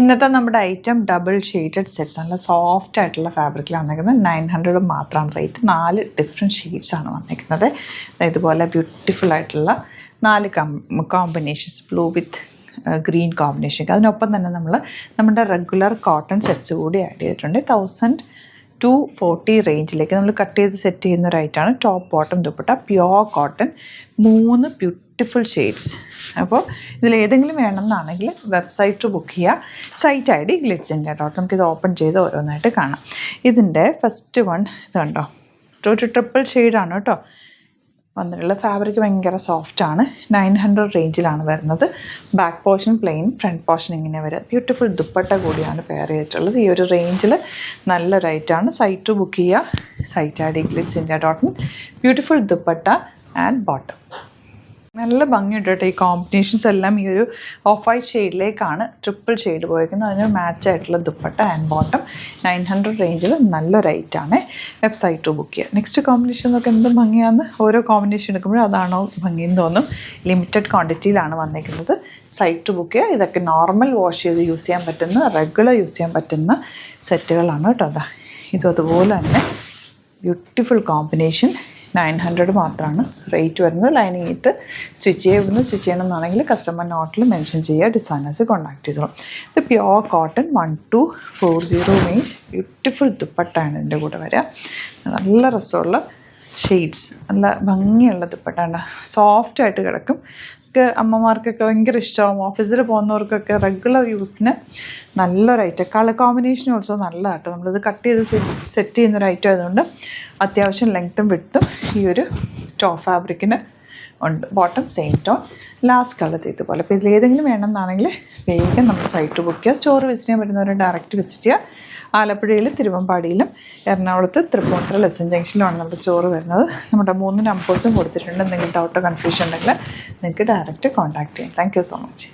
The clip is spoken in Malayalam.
ഇന്നത്തെ നമ്മുടെ ഐറ്റം ഡബിൾ ഷെയ്ഡഡ് സെറ്റ്സ് നല്ല സോഫ്റ്റ് ആയിട്ടുള്ള ഫാബ്രിക്കിലാണ് വന്നിരിക്കുന്നത്. 900 മാത്രമാണ് റേറ്റ്. 4 ഡിഫറെൻറ്റ് ഷെയ്ഡ്സാണ് വന്നിരിക്കുന്നത്. ഇതുപോലെ ബ്യൂട്ടിഫുൾ ആയിട്ടുള്ള 4 കോമ്പിനേഷൻസ്, ബ്ലൂ വിത്ത് ഗ്രീൻ കോമ്പിനേഷൻ. അതിനൊപ്പം തന്നെ നമ്മൾ നമ്മുടെ റെഗുലർ കോട്ടൺ സെറ്റ്സ് കൂടി ആഡ് ചെയ്തിട്ടുണ്ട്. 1240 റേഞ്ചിലേക്ക് നമ്മൾ കട്ട് ചെയ്ത് സെറ്റ് ചെയ്യുന്ന ഒരു ഐറ്റമാണ്. Top bottom dupatta pure cotton, 3 beautiful shades. അപ്പോൾ ഇതിലേതെങ്കിലും വേണമെന്നാണെങ്കിൽ വെബ്സൈറ്റ് ബുക്ക് ചെയ്യുക. Site ID glitzindia.com. നമുക്കിത് ഓപ്പൺ ചെയ്ത് ഓരോന്നായിട്ട് കാണാം. ഇതിൻ്റെ ഫസ്റ്റ് വൺ ഇത് കണ്ടോ, ഒരു ട്രിപ്പിൾ ഷെയ്ഡാണ് കേട്ടോ വന്നിട്ടുള്ള. ഫാബ്രിക് ഭയങ്കര സോഫ്റ്റാണ്. 900 റേഞ്ചിലാണ് വരുന്നത്. Back portion plain, front portion ഇങ്ങനെ വരിക. ബ്യൂട്ടിഫുൾ ദുപ്പട്ട കൂടിയാണ് പെയർ ചെയ്തിട്ടുള്ളത്. ഈ ഒരു റേഞ്ചിൽ നല്ലൊരു ഐറ്റമാണ്. സൈറ്റ് ബുക്ക് ചെയ്യുക. Site ID glitzindia.com. Beautiful dupatta and bottom. നല്ല ഭംഗിയുണ്ട് കേട്ടോ. ഈ കോമ്പിനേഷൻസ് എല്ലാം ഈ ഒരു ഓഫ് വൈറ്റ് ഷെയ്ഡിലേക്കാണ് ട്രിപ്പിൾ ഷെയ്ഡ് പോയിരിക്കുന്നത്. അതിന് മാച്ച് ആയിട്ടുള്ള ദുപ്പട്ട ആൻഡ് ബോട്ടം. 900 റേഞ്ചിൽ നല്ലൊരു ഐറ്റാണ്. വെബ്സൈറ്റ് ബുക്ക് ചെയ്യുക. നെക്സ്റ്റ് കോമ്പിനേഷൻ എന്നൊക്കെ എന്ത് ഭംഗിയാണെന്ന് ഓരോ കോമ്പിനേഷൻ എടുക്കുമ്പോഴും അതാണോ ഭംഗിയെന്ന് തോന്നും. ലിമിറ്റഡ് ക്വാണ്ടിറ്റിയിലാണ് വന്നിരിക്കുന്നത്. സൈറ്റ് ബുക്ക് ചെയ്യുക. ഇതൊക്കെ നോർമൽ വാഷ് ചെയ്ത് യൂസ് ചെയ്യാൻ പറ്റുന്ന, റെഗുലർ യൂസ് ചെയ്യാൻ പറ്റുന്ന സെറ്റുകളാണ് കേട്ടോ. അതാ ഇതും അതുപോലെ തന്നെ ബ്യൂട്ടിഫുൾ കോമ്പിനേഷൻ. 900 മാത്രമാണ് റേറ്റ് വരുന്നത്. ലൈനിങ് ഇട്ട് സ്റ്റിച്ച് ചെയ്യണമെന്നാണെങ്കിൽ കസ്റ്റമർ നോട്ടിൽ മെൻഷൻ ചെയ്യുക. ഡിസൈനേഴ്സ് കോൺടാക്ട് ചെയ്തോളും. ഇത് പ്യുവർ കോട്ടൺ 1240 റേഞ്ച്. ബ്യൂട്ടിഫുൾ ദുപ്പട്ടയാണ് ഇതിൻ്റെ കൂടെ വരിക. നല്ല രസമുള്ള ഷെയ്ഡ്സ്, നല്ല ഭംഗിയുള്ള ദുപ്പട്ടയാണ്. സോഫ്റ്റായിട്ട് കിടക്കും. അമ്മമാർക്കൊക്കെ ഭയങ്കര ഇഷ്ടമാവും. ഓഫീസിൽ പോകുന്നവർക്കൊക്കെ റെഗുലർ യൂസിന് നല്ലൊരു ഐറ്റം. കളർ കോമ്പിനേഷൻ ഓൾസോ നല്ല കേട്ടോ. നമ്മളിത് കട്ട് ചെയ്ത് സെറ്റ് ചെയ്യുന്നൊരു ഐറ്റം ആയതുകൊണ്ട് അത്യാവശ്യം ലെങ്ത്തും വിഡ്ത്തും ഈ ഒരു ടോപ്പ് ഫാബ്രിക്കിന് ഉണ്ട്. Bottom same tone, last colour ഇതുപോലെ. അപ്പോൾ ഇതിലേതെങ്കിലും വേണമെന്നാണെങ്കിൽ വേഗം നമ്മൾ സൈറ്റ് ബുക്ക് ചെയ്യുക. സ്റ്റോർ വിസിറ്റ് ചെയ്യാൻ പറ്റുന്നവർ ഡയറക്റ്റ് വിസിറ്റ് ചെയ്യുക. ആലപ്പുഴയിൽ, തിരുവമ്പാടിയിലും, എറണാകുളത്ത് തൃപ്പൂണിത്തുറ ലെസൺ ജംഗ്ഷനിലുമാണ് നമ്മുടെ സ്റ്റോർ വരുന്നത്. നമ്മുടെ 3 നമ്പേഴ്സും കൊടുത്തിട്ടുണ്ട്. എന്തെങ്കിലും ഡൗട്ടോ കൺഫ്യൂഷൻ ഉണ്ടെങ്കിൽ നിങ്ങൾക്ക് ഡയറക്റ്റ് കോൺടാക്ട് ചെയ്യാം. Thank you so much.